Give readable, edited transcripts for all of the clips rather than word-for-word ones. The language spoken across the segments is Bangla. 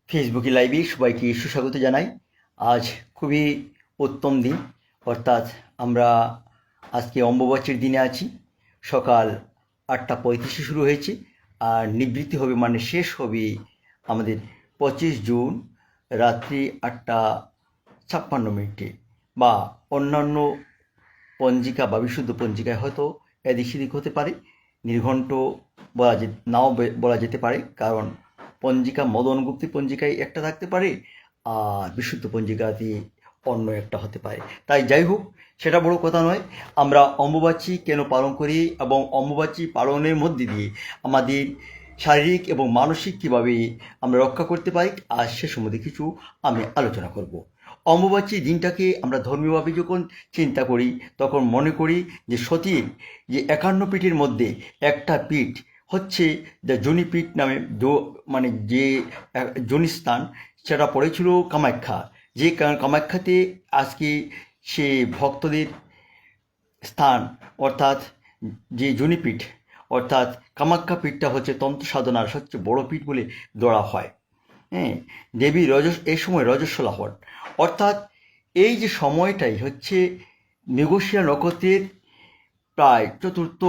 ফেসবুকে লাইভে সবাইকে সুস্বাগত জানাই। আজ খুবই উত্তম দিন, অর্থাৎ আমরা আজকে অম্বুবাচীর দিনে আছি। সকাল 8:35 শুরু হয়েছে আর নিবৃত্তি হবে মানে শেষ হবে আমাদের 25 জুন রাত্রি 8:56 বা অন্যান্য পঞ্জিকা বা বিশুদ্ধ পঞ্জিকায় হয়তো এদিক সেদিক হতে পারে, নির্ঘণ্ট নাও বলা যেতে পারে, কারণ পঞ্জিকা মদন গুপ্তি পঞ্জিকায় একটা থাকতে পারে আর বিশুদ্ধ পঞ্জিকাতে অন্য একটা হতে পারে। তাই যাই হোক, সেটা বড় কথা নয়। আমরা অম্বুবাচী কেন পালন করি এবং অম্বুবাচী পালনের মধ্যে দিয়ে আমাদের শারীরিক এবং মানসিক কীভাবে আমরা রক্ষা করতে পারি, আজ সে সম্বন্ধে কিছু আমি আলোচনা করব। অম্বুবাচী দিনটাকে আমরা ধর্মীয়ভাবে যখন চিন্তা করি তখন মনে করি যে সতীর যে 51 পীঠের মধ্যে একটা পীঠ হচ্ছে দ্য যোনিপীঠ নামে, মানে যে যোনিস্থান, সেটা পড়েছিল কামাখ্যা। যে কামাখ্যাতে আজকে সে ভক্তদের স্থান, অর্থাৎ যে যোনিপীঠ, অর্থাৎ কামাখ্যা পীঠটা হচ্ছে তন্ত্র সাধনার সবচেয়ে বড় পীঠ বলে ধরা হয়। হ্যাঁ, দেবী এই সময় রজস্বলা হন, অর্থাৎ এই যে সময়টাই হচ্ছে মৃগশিরা নক্ষত্রের প্রায় চতুর্থ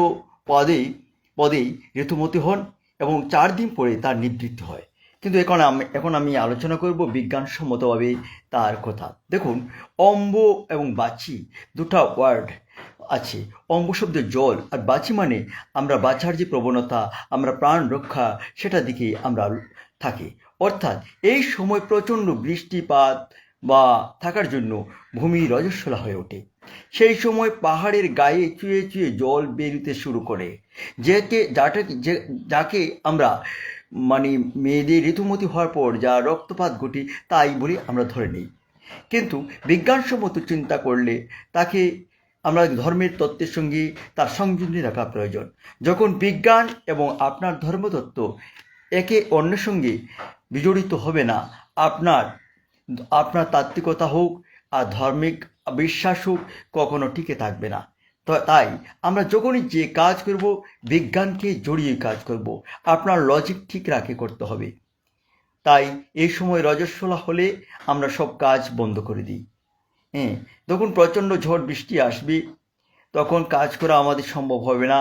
পদেই ঋতুমতী হন এবং 4 দিন পরে তার নিবৃত্তি হয়। কিন্তু এখন আমি আলোচনা করব বিজ্ঞানসম্মতভাবে তার কথা। দেখুন, অম্ব এবং বাচি দুটা ওয়ার্ড আছে। অম্ব শব্দের জল, আর বাচি মানে আমরা বাঁচার যে প্রবণতা, আমরা প্রাণ রক্ষা, সেটার দিকে আমরা থাকি। অর্থাৎ এই সময় প্রচণ্ড বৃষ্টিপাত বা থাকার জন্য ভূমি রজস্বলা হয়ে ওঠে। সেই সময় পাহাড়ের গায়ে চুয়ে চুয়ে জল বেরোতে শুরু করে, যাকে আমরা মানে মেয়েদের ঋতুমতী হওয়ার পর যা রক্তপাত ঘটে তাই বলে আমরা ধরে নিই। কিন্তু বিজ্ঞানসম্মত চিন্তা করলে তাকে আমরা ধর্মের তত্ত্বের সঙ্গে তার সংযোজনে রাখা প্রয়োজন। যখন বিজ্ঞান এবং আপনার ধর্মতত্ত্ব একে অন্যের সঙ্গে বিজড়িত হবে না, আপনার তাত্ত্বিকতা হোক আর ধর্মিক বিশ্বাস হোক, কখনো টিকে থাকবে না। তাই আমরা যখনই যে কাজ করব, বিজ্ঞানকে জড়িয়ে কাজ করব, আপনার লজিক ঠিক রাখে করতে হবে। তাই এই সময় রজস্বলা হলে আমরা সব কাজ বন্ধ করে দিই। হ্যাঁ, যখন প্রচণ্ড ঝড় বৃষ্টি আসবে তখন কাজ করা আমাদের সম্ভব হবে না।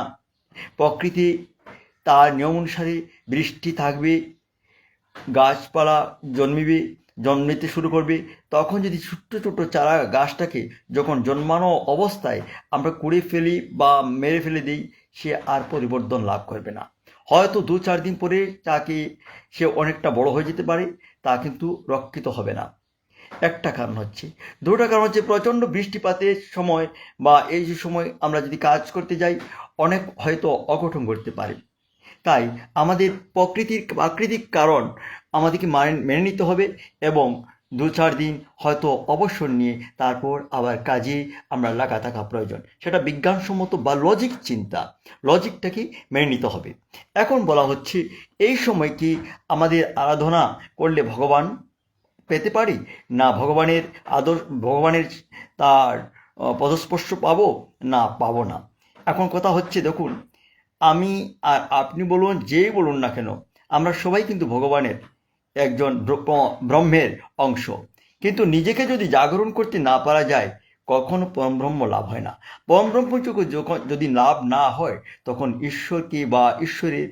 প্রকৃতি তার নিয়ম অনুসারে বৃষ্টি থাকবে, গাছপালা জন্মিতে শুরু করবে। তখন যদি ছোট্ট ছোট্ট চারা গাছটাকে যখন জন্মানো অবস্থায় আমরা কুড়ে ফেলি বা মেরে ফেলে দিই, সে আর পরিবর্তন লাভ করবে না। হয়তো 2-4 দিন পরে সে অনেকটা বড় হয়ে যেতে পারে, তা কিন্তু রক্ষিত হবে না। একটা কারণ হচ্ছে, দুটা কারণ হচ্ছে প্রচণ্ড বৃষ্টিপাতের সময় বা এই যে সময় আমরা যদি কাজ করতে যাই, অনেক হয়তো অঘটন ঘটতে পারে। তাই আমাদের প্রাকৃতিক কারণ আমাদেরকে মেনে নিতে হবে এবং 2-4 দিন হয়তো অবসর নিয়ে তারপর আবার কাজে আমরা লাগা থাকা প্রয়োজন। সেটা বিজ্ঞানসম্মত বা লজিকটাকে মেনে নিতে হবে। এখন বলা হচ্ছে, এই সময় কি আমাদের আরাধনা করলে ভগবান পেতে পারি না, ভগবানের তার পদস্পর্শ পাবো না পাবো না? এখন কথা হচ্ছে, দেখুন, আমি আর আপনি বলুন, যেই বলুন না কেন, আমরা সবাই কিন্তু ভগবানের একজন ব্রহ্মের অংশ। কিন্তু নিজেকে যদি জাগরণ করতে না পারা যায়, কখনো পরমব্রহ্ম লাভ হয় না। পরমব্রহ্মযোগ্য যদি লাভ না হয়, তখন ঈশ্বরকে বা ঈশ্বরের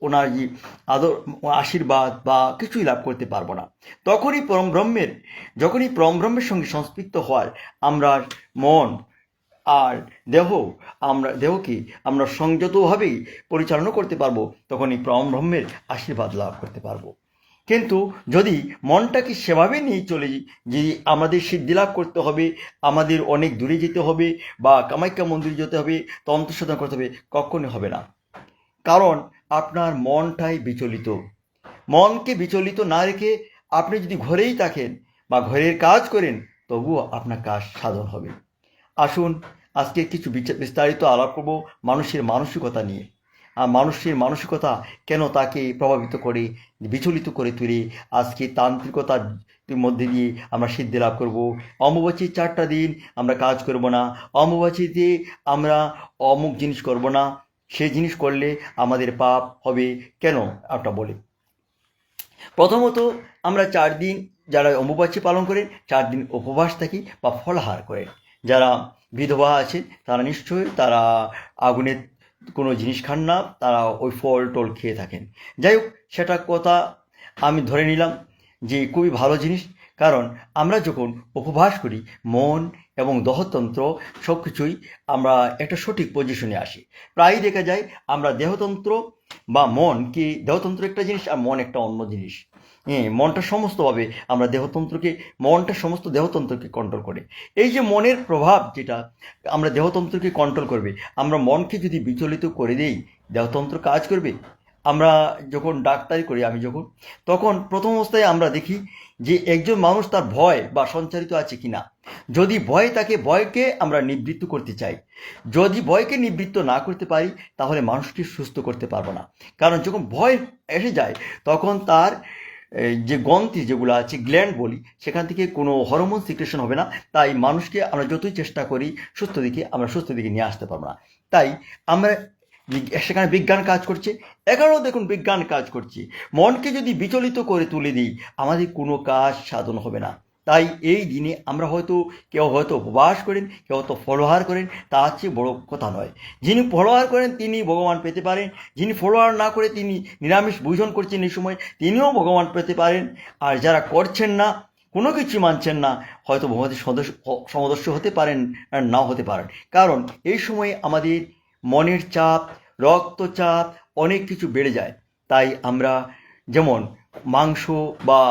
ওনার যে আদর আশীর্বাদ বা কিছুই লাভ করতে পারবো না। যখনই পরমব্রহ্মের সঙ্গে সংস্পৃক্ত হয়, আমরা মন আর দেহকে আমরা সংযতভাবেই পরিচালনা করতে পারবো, তখন এই পরমব্রহ্মের আশীর্বাদ লাভ করতে পারবো। কিন্তু যদি মনটাকে সেভাবে নিয়ে চলে যে আমাদের সিদ্ধি লাভ করতে হবে, আমাদের অনেক দূরে যেতে হবে বা কামাখ্যা মন্দিরে যেতে হবে, তন্ত্র সাধনা করতে হবে, কখনই হবে না। কারণ আপনার মনটাই বিচলিত। মনকে বিচলিত না রেখে আপনি যদি ঘরেই থাকেন বা ঘরের কাজ করেন, তবুও আপনার কাজ সাধন হবে। আসুন আজকে কিছু বিস্তারিত আলাপ করব মানুষের মানসিকতা নিয়ে। আর মানুষের মানসিকতা কেন তাকে প্রভাবিত করে, বিচলিত করে তুলে আজকে তান্ত্রিকতার মধ্যে দিয়ে আমরা সিদ্ধি লাভ করব। অম্বুবাচীর 4টা দিন আমরা কাজ করব না, অম্বুবাচীতে আমরা অমুক জিনিস করব না, সে জিনিস করলে আমাদের পাপ হবে। কেন? আপনারা বলে প্রথমত আমরা 4 দিন যারা অম্বুবাচী পালন করেন 4 দিন উপবাস থাকি বা ফলাহার করেন। যারা বিধবা আছেন তারা নিশ্চয়ই তারা আগুনের কোনো জিনিস খান না, তারা ওই ফল টল খেয়ে থাকেন। যাই হোক, সেটা কথা আমি ধরে নিলাম যে খুবই ভালো জিনিস, কারণ আমরা যখন উপবাস করি মন এবং দহতন্ত্র সব কিছুই আমরা একটা সঠিক পজিশনে আসি। প্রায়ই দেখা যায় আমরা দেহতন্ত্র বা মন কি, দেহতন্ত্র একটা জিনিস আর মন একটা অন্য জিনিস। মনটা সমস্তভাবে আমরা মনটা সমস্ত দেহতন্ত্রকে কন্ট্রোল করে। এই যে মনের প্রভাব যেটা আমরা দেহতন্ত্রকে কন্ট্রোল করবে, আমরা মনকে যদি বিচলিত করে দিই দেহতন্ত্র কাজ করবে। আমরা যখন ডাক্তারি করি, তখন প্রথম অবস্থায় আমরা দেখি যে একজন মানুষ তার ভয় বা সঞ্চারিত আছে কিনা। যদি ভয়কে আমরা নিবৃত্ত করতে চাই, যদি ভয়কে নিবৃত্ত না করতে পারি তাহলে মানুষকে সুস্থ করতে পারবো না। কারণ যখন ভয় এসে যায় তখন তার যে গ্রন্থি যেগুলো আছে, গ্ল্যান্ড বলি, সেখান থেকে কোনো হরমোন সিক্রেশন হবে না। তাই মানুষকে আমরা যতই চেষ্টা করি আমরা সুস্থ দিকে নিয়ে আসতে পারবো না। তাই আমরা সেখানে বিজ্ঞান কাজ করছে। দেখুন বিজ্ঞান কাজ করছে। মনকে যদি বিচলিত করে তুলে দিই আমাদের কোনো কাজ সাধন হবে না। তাই এই দিনে আমরা কেউ হয়তো উপবাস করেন, কেউ হয়তো ফলোহার করেন, তার চেয়ে বড় কথা নয়। যিনি ফলোহার করেন তিনি ভগবান পেতে পারেন, যিনি ফলোহার না করে তিনি নিরামিষ ভোজন করছেন এই সময় তিনিও ভগবান পেতে পারেন। আর যারা করছেন না, কোনো কিছু মানছেন না, হয়তো ভগবানের সমদস্য হতে পারেন আর নাও হতে পারেন। কারণ এই সময়ে আমাদের মনের চাপ, রক্তচাপ অনেক কিছু বেড়ে যায়। তাই আমরা যেমন মাংস বা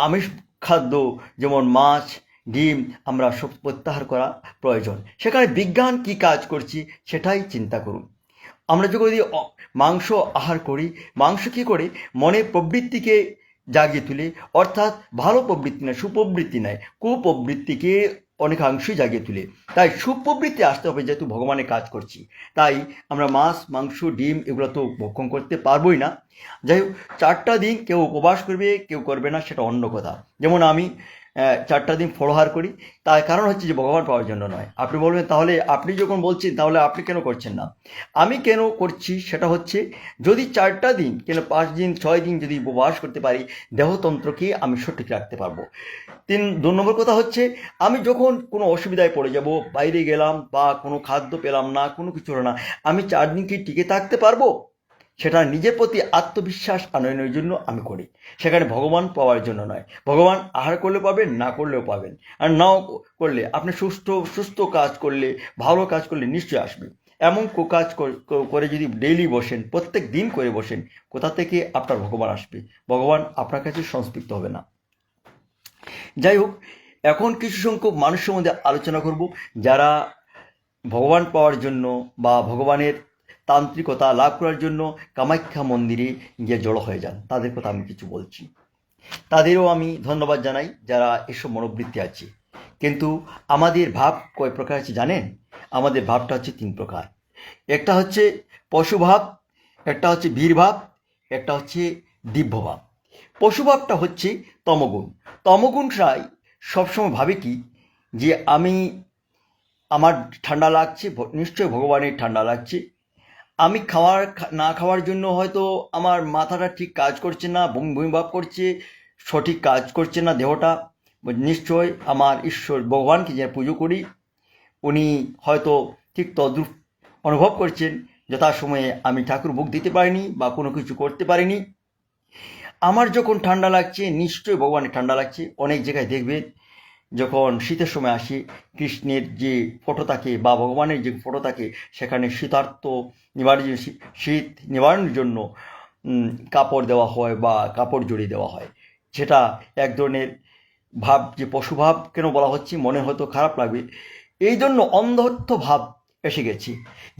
আমিষ খাদ্য যেমন মাছ, ডিম আমরা সব প্রত্যাহার করা প্রয়োজন। সেখানে বিজ্ঞান কি কাজ করছি সেটাই চিন্তা করুন। আমরা যদি মাংস আহার করি, মাংস কী করে মনের প্রবৃত্তিকে জাগিয়ে তুলে, অর্থাৎ ভালো প্রবৃত্তি নয়, সুপ্রবৃত্তি নয়, কুপ্রবৃত্তিকে অনেকাংশই জাগিয়ে তুলে। তাই সুপ্রবৃত্তি আসতে হবে, যেহেতু ভগবানের কাজ করছি। তাই আমরা মাছ, মাংস, ডিম এগুলো তো ভক্ষণ করতে পারবোই না। যাই হোক, 4টা দিন কেউ উপবাস করবে, কেউ করবে না, সেটা অন্য কথা। যেমন আমি 4টা দিন ফলোহার করি, তার কারণ হচ্ছে যে ভগবান পাওয়ার জন্য নয়। আপনি বলবেন তাহলে আপনি যখন বলছেন তাহলে আপনি কেন করছেন না? আমি কেন করছি সেটা হচ্ছে, যদি 4টা দিন কেন 5 দিন 6 দিন যদি উপবাস করতে পারি দেহতন্ত্রকে আমি সঠিক রাখতে পারবো। 2 নম্বর কথা হচ্ছে, আমি যখন কোনো অসুবিধায় পড়ে যাব, বাইরে গেলাম বা কোনো খাদ্য পেলাম না, কোনো কিছু হলো না, আমি 4 দিন কি টিকে থাকতে পারবো? সেটা নিজের প্রতি আত্মবিশ্বাস আনয়নের জন্য আমি করি, সেখানে ভগবান পাওয়ার জন্য নয়। ভগবান আহার করলে পাবেন, না করলেও পাবেন। আর নাও করলে আপনি সুস্থ কাজ করলে, ভালো কাজ করলে নিশ্চয়ই আসবে। এমন কাজ করে যদি ডেইলি বসেন, প্রত্যেক দিন করে বসেন, কোথা থেকে আপনার ভগবান আসবে? ভগবান আপনার কাছে সংস্পৃক্ত হবে না। যাই হোক, এখন কিছু সংখ্যক মানুষের মধ্যে আলোচনা করব যারা ভগবান পাওয়ার জন্য বা ভগবানের তান্ত্রিকতা লাভ করার জন্য কামাখ্যা মন্দিরে গিয়ে জড়ো হয়ে যান। তাদের কথা আমি কিছু বলছি। তাদেরও আমি ধন্যবাদ জানাই যারা এসব মনোবৃত্তি আছে। কিন্তু আমাদের ভাব কয় প্রকার আছে জানেন? আমাদের ভাবটা হচ্ছে 3 প্রকার। একটা হচ্ছে পশুভাব, একটা হচ্ছে বীরভাব, একটা হচ্ছে দিব্যভাব। পশুভাবটা হচ্ছে তমগুণ। তমগুণটাই সবসময় ভাবে কি, যে আমার ঠান্ডা লাগছে, নিশ্চয়ই ভগবানের ঠান্ডা লাগছে। আমি না খাওয়ার জন্য হয়তো আমার মাথাটা ঠিক কাজ করছে না, বমি ভাব করছে, সঠিক কাজ করছে না দেহটা, নিশ্চয় আমার ঈশ্বর ভগবানকে যে পুজো করি উনি হয়তো ঠিক তদ্রূপ অনুভব করছেন। যথাসময়ে আমি ঠাকুর ভোগ দিতে পারিনি বা কোনো কিছু করতে পারিনি। আমার যখন ঠান্ডা লাগছে নিশ্চয়ই ভগবানের ঠান্ডা লাগছে। অনেক জায়গায় দেখবেন যখন শীতের সময় আসে, কৃষ্ণের যে ফটো থাকে বা ভগবানের যে ফটো থাকে সেখানে শীত নিবারণের জন্য কাপড় দেওয়া হয় বা কাপড় জড়িয়ে দেওয়া হয়। সেটা এক ধরনের ভাব। যে পশুভাব কেন বলা হচ্ছে মনে হয়তো খারাপ লাগবে, এই জন্য অন্ধত্ব ভাব এসে গেছে।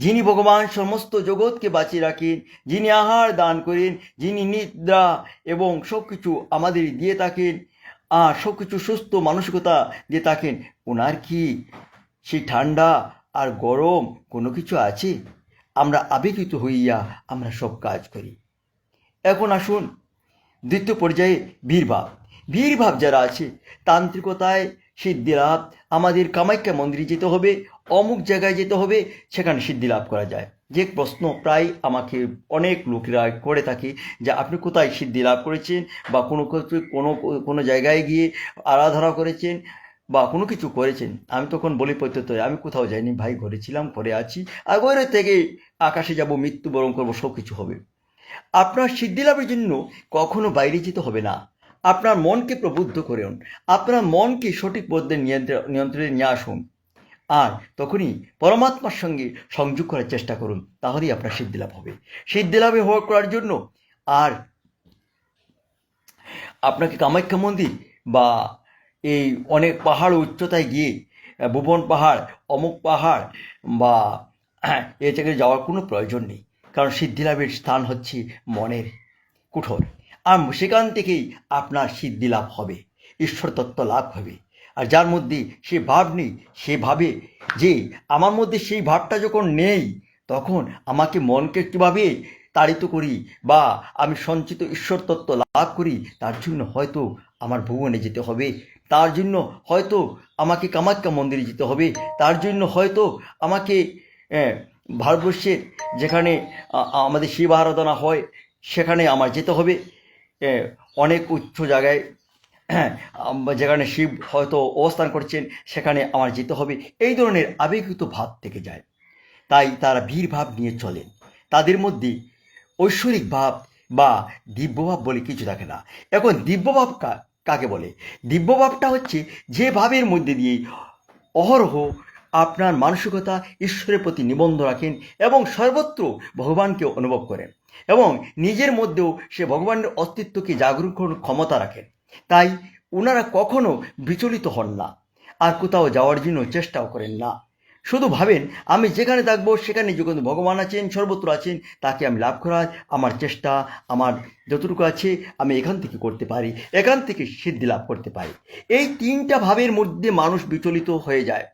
যিনি ভগবান সমস্ত জগৎকে বাঁচিয়ে রাখেন, যিনি আহার দান করেন, যিনি নিদ্রা এবং সব কিছু আমাদের দিয়ে থাকেন, সব কিছু সুস্থ মানসিকতা দিয়ে থাকেন, ওনার কি সেই ঠান্ডা আর গরম কোনো কিছু আছে? আমরা আবেগিত হইয়া আমরা সব কাজ করি। এখন আসুন দ্বিতীয় পর্যায়ে বীরভাব যারা আছে, তান্ত্রিকতায় সিদ্ধি লাভ, আমাদের কামাখ্যা মন্দিরে যেতে হবে, অমুক জায়গায় যেতে হবে, সেখানে সিদ্ধি লাভ করা যায়। যে প্রশ্ন প্রায় আমাকে অনেক লোকেরা করে থাকে যে আপনি কোথায় সিদ্ধি লাভ করেছেন, বা কোনো জায়গায় গিয়ে আরাধনা করেছেন বা কোনো কিছু করেছেন। আমি তখন বলি প্রত্যুত্তরে, আমি কোথাও যাইনি ভাই, ঘরে ছিলাম, ঘরে আছি, আর ঘরে থেকে আকাশে যাব, মৃত্যুবরণ করবো, সব কিছু হবে। আপনার সিদ্ধি লাভের জন্য কখনো বাইরে যেতে হবে না। আপনার মনকে প্রবুদ্ধ করুন, আপনার মনকে সঠিক পথে নিয়ন্ত্রণে নিয়ে আসুন, আর তখনই পরমাত্মার সঙ্গে সংযোগ করার চেষ্টা করুন, তাহলেই আপনার সিদ্ধি লাভ হবে। সিদ্ধি লাভে করার জন্য আর আপনাকে কামাখ্যা মন্দির বা এই অনেক পাহাড় উচ্চতায় গিয়ে ভুবন পাহাড়, অমুক পাহাড় বা এ জায়গায় যাওয়ার কোনো প্রয়োজন নেই, কারণ সিদ্ধি লাভের স্থান হচ্ছে মনের কুঠোর, আর সেখান থেকেই আপনার সিদ্ধি লাভ হবে, ঈশ্বর তত্ত্ব লাভ হবে। আর যার মধ্যে সে ভাব নেই, সে ভাবে যে আমার মধ্যে সেই ভাবটা যখন নেই, তখন আমাকে মনকে কীভাবে তাড়িত করি বা আমি সঞ্চিত ঈশ্বর তত্ত্ব লাভ করি, তার জন্য হয়তো আমার ভুবনে যেতে হবে, তার জন্য হয়তো আমাকে কামাখ্যা মন্দিরে যেতে হবে, তার জন্য হয়তো আমাকে ভারতবর্ষের যেখানে আমাদের শিব আরাধনা হয় সেখানে আমার যেতে হবে, অনেক উচ্চ জায়গায় যেখানে শিব হয়তো অবস্থান করছেন সেখানে আমার যেতে হবে। এই ধরনের আবেগিত ভাব থেকে যায়, তাই তারা বীর ভাব নিয়ে চলেন। তাদের মধ্যে ঐশ্বরিক ভাব বা দিব্যভাব বলে কিছু থাকে না। এখন দিব্যভাব কাকে বলে? দিব্যভাবটা হচ্ছে যে ভাবের মধ্যে দিয়ে অহরহ আপনার মানসিকতা ঈশ্বরের প্রতি নিবন্ধ রাখেন এবং সর্বত্র ভগবানকে অনুভব করেন এবং নিজের মধ্যেও সে ভগবানের অস্তিত্বকে জাগরণ করার ক্ষমতা রাখেন। তাই ওনারা কখনো বিচলিত হন না, আর কোথাও যাওয়ার জন্য চেষ্টাও করেন না। শুধু ভাবেন আমি যেখানে থাকবো সেখানে যখন ভগবান আছেন, সর্বত্র আছেন, তাকে আমি লাভ করার আমার চেষ্টা, আমার যতটুকু আছে আমি এখান থেকে করতে পারি, এখান থেকে সিদ্ধি লাভ করতে পারি। এই তিনটা ভাবের মধ্যে মানুষ বিচলিত হয়ে যায়।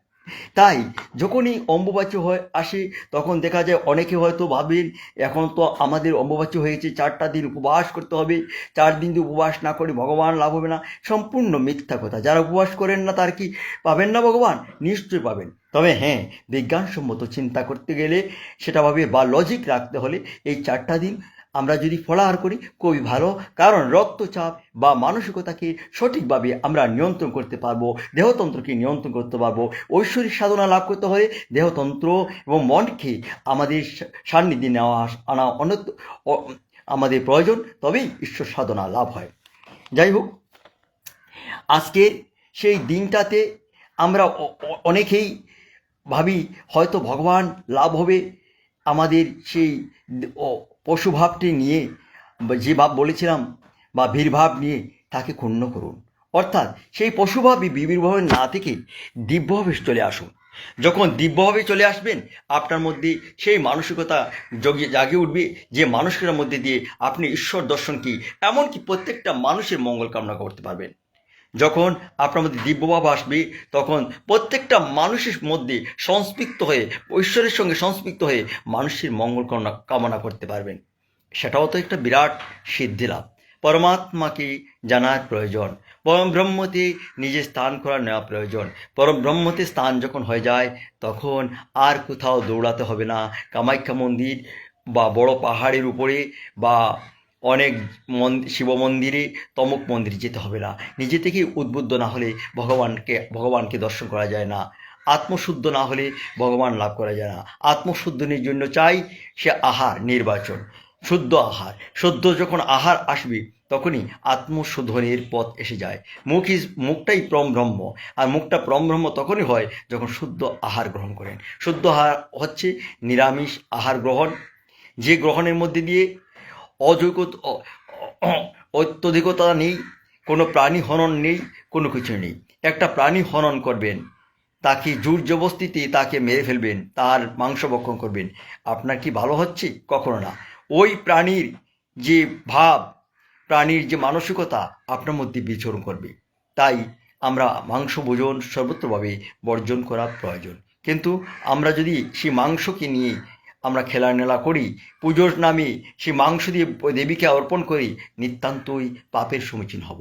তাই যখনই অম্বুবাচী আসে তখন দেখা যায় অনেকে হয়তো ভাবেন এখন তো আমাদের অম্বুবাচী হয়েছে, 4টা দিন উপবাস করতে হবে, 4 দিন উপবাস না করে ভগবান লাভ হবে না। সম্পূর্ণ মিথ্যা কথা। যারা উপবাস করেন না তার কি পাবেন না ভগবান? নিশ্চয়ই পাবেন। তবে হ্যাঁ, বিজ্ঞানসম্মত চিন্তা করতে গেলে সেটা ভাবে বা লজিক রাখতে হলে এই 4টা দিন আমরা যদি ফলাহার করি খুবই ভালো, কারণ রক্তচাপ বা মানসিকতাকে সঠিকভাবে আমরা নিয়ন্ত্রণ করতে পারবো, দেহতন্ত্রকে নিয়ন্ত্রণ করতে পারবো। ঐশ্বরিক সাধনা লাভ করতে হলে দেহতন্ত্র এবং মনকে আমাদের সান্নিধ্যে আনা আমাদের প্রয়োজন, তবেই ঈশ্বর সাধনা লাভ হয়। যাই হোক, আজকে সেই দিনটাতে আমরা অনেকেই ভাবি হয়তো ভগবান লাভ হবে, আমাদের সেই পশুভাবটি নিয়ে যে ভাব বলেছিলাম বা বীরভাব নিয়ে তাকে ক্ষুণ্ণ করুন, অর্থাৎ সেই পশুভাবই বীরভাবে না থেকে দিব্যভাবে চলে আসুন। যখন দিব্যভাবে চলে আসবেন আপনার মধ্যে সেই মানসিকতা জাগে উঠবে, যে মানসিকতার মধ্যে দিয়ে আপনি ঈশ্বর দর্শন কি এমনকি প্রত্যেকটা মানুষের মঙ্গল কামনা করতে পারবেন। যখন আপনার মধ্যে দিব্যভাব আসবে তখন প্রত্যেকটা মানুষের মধ্যে সংস্পৃক্ত হয়ে, ঈশ্বরের সঙ্গে সংস্পৃক্ত হয়ে মানুষের মঙ্গল কামনা করতে পারবেন। সেটাও তো একটা বিরাট সিদ্ধি লাভ। পরমাত্মাকে জানার প্রয়োজন, পরম ব্রহ্মতে নিজের স্থান করা নেওয়া প্রয়োজন। পরম ব্রহ্মতে স্থান যখন হয়ে যায় তখন আর কোথাও দৌড়াতে হবে না। কামাখ্যা মন্দির বা বড় পাহাড়ের উপরে বা অনেক শিব মন্দিরে, তমক মন্দিরে যেতে হবে না। নিজে থেকেই উদ্বুদ্ধ না হলে ভগবানকে দর্শন করা যায় না। আত্মশুদ্ধ না হলে ভগবান লাভ করা যায় না। আত্মশুদ্ধনের জন্য চাই সে আহার নির্বাচন, শুদ্ধ আহার। শুদ্ধ যখন আহার আসবে তখনই আত্মশোধনের পথ এসে যায়। মুখটাই পরমব্রহ্ম, আর মুখটা পরমব্রহ্ম তখনই হয় যখন শুদ্ধ আহার গ্রহণ করেন। শুদ্ধ আহার হচ্ছে নিরামিষ আহার গ্রহণ, যে গ্রহণের মধ্যে দিয়ে অত্যধিকতা নেই, কোনো প্রাণী হনন নেই, কোনো কিছু নেই। একটা প্রাণী হনন করবেন, তাকে জোর জবস্তিতে তাকে মেরে ফেলবেন, তার মাংস ভক্ষণ করবেন, আপনার কি ভালো হচ্ছে? কখনো না। ওই প্রাণীর যে ভাব, প্রাণীর যে মানসিকতা আপনার মধ্যে বিচরণ করবে। তাই আমরা মাংস ভোজন সর্বত্রভাবে বর্জন করা প্রয়োজন। কিন্তু আমরা যদি সেই মাংসকে নিয়ে আমরা খেলানেলা করি, পুজোর নামে সেই মাংস দিয়ে দেবীকে অর্পণ করি, নিতান্তই পাপের সম্মুখীন হব।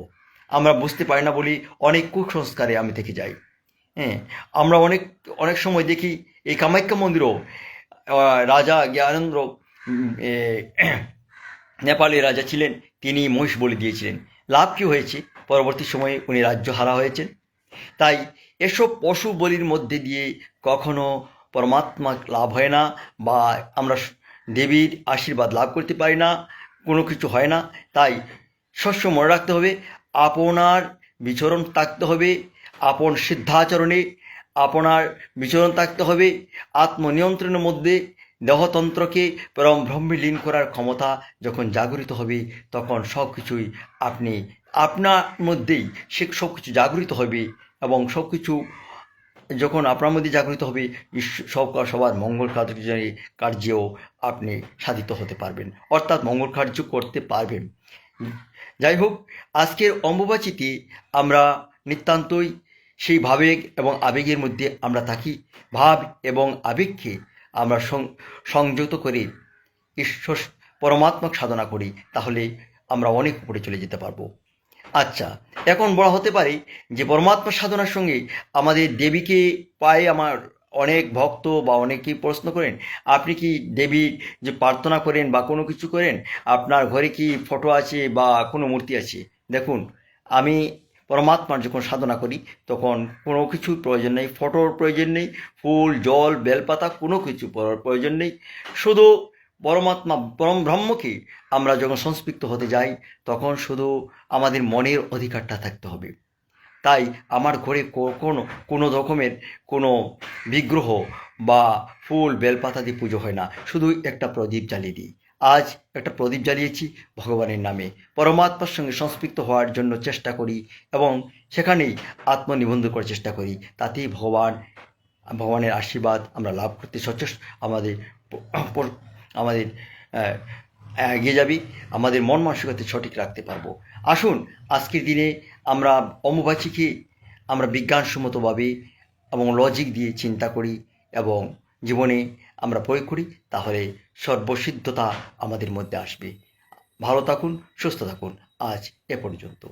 আমরা বুঝতে পারি না বলি অনেক কুসংস্কারে আমি থেকে যাই। হ্যাঁ, আমরা অনেক সময় দেখি এই কামাখ্যা মন্দিরও রাজা জ্ঞানেন্দ্র নেপালের রাজা ছিলেন, তিনি মহিষ বলি দিয়েছিলেন। লাভ কী হয়েছে? পরবর্তী সময়ে উনি রাজ্য হারা হয়েছেন। তাই এসব পশু বলির মধ্যে দিয়ে কখনো পরমাত্মা লাভ হয় না, বা আমরা দেবীর আশীর্বাদ লাভ করতে পারি না, কোনো কিছু হয় না। তাই সবসময় মনে রাখতে হবে, আপনার বিচরণ থাকতে হবে আপন সিদ্ধাচরণে, আপনার বিচরণ থাকতে হবে আত্মনিয়ন্ত্রণের মধ্যে। দেহতন্ত্রকে পরম ব্রহ্মে লীন করার ক্ষমতা যখন জাগরিত হবে, তখন সব কিছুই আপনি আপনার মধ্যেই সে সব কিছু জাগরিত হবে, এবং সব কিছু যখন আপনার মধ্যে জাগরিত হবে, সবার মঙ্গল কার্যেও আপনি সাধিত হতে পারবেন, অর্থাৎ মঙ্গল কার্য করতে পারবেন। যাই হোক, আজকের অম্বুবাচীতে আমরা নিতান্তই সেই ভাবেগ এবং আবেগের মধ্যে আমরা থাকি। ভাব এবং আবেগকে আমরা সংযত করে ঈশ্বর পরমাত্মক সাধনা করি, তাহলে আমরা অনেক উপরে চলে যেতে পারবো। আচ্ছা, এখন বলা হতে পারে যে পরমাত্মা সাধনার সঙ্গে আমাদের দেবীকে পায়। আমার অনেক ভক্ত বা অনেকেই প্রশ্ন করেন, আপনি কি দেবীর যে প্রার্থনা করেন বা কোনো কিছু করেন, আপনার ঘরে কি ফটো আছে বা কোনো মূর্তি আছে? দেখুন, আমি পরমাত্মার যখন সাধনা করি তখন কোনো কিছুর প্রয়োজন নেই, ফটোর প্রয়োজন নেই, ফুল জল বেলপাতা কোনো কিছু প্রয়োজন নেই। শুধু পরমাত্মা পরম ব্রহ্মকে আমরা যখন সংস্পৃক্ত হতে যাই, তখন শুধু আমাদের মনের অধিকারটা থাকতে হবে। তাই আমার ঘরে কোনো রকমের কোনো বিগ্রহ বা ফুল বেলপাতা দিয়ে পুজো হয় না, শুধু একটা প্রদীপ জ্বালিয়ে দিই। আজ একটা প্রদীপ জ্বালিয়েছি ভগবানের নামে, পরমাত্মার সঙ্গে সংস্পৃক্ত হওয়ার জন্য চেষ্টা করি, এবং সেখানেই আত্মনিবন্ধন করার চেষ্টা করি। তাতেই ভগবানের আশীর্বাদ আমরা লাভ করতে সচেষ্ট, আমাদের আমাদের এগিয়ে যাবি, আমাদের মন মানসিকতা সঠিক রাখতে পারবো। আসুন, আজকের দিনে আমরা অম্বুবাচীকে আমরা বিজ্ঞানসম্মতভাবে এবং লজিক দিয়ে চিন্তা করি এবং জীবনে আমরা প্রয়োগ করি, তাহলে সর্বসিদ্ধতা আমাদের মধ্যে আসবে। ভালো থাকুন, সুস্থ থাকুন। আজ এ পর্যন্ত।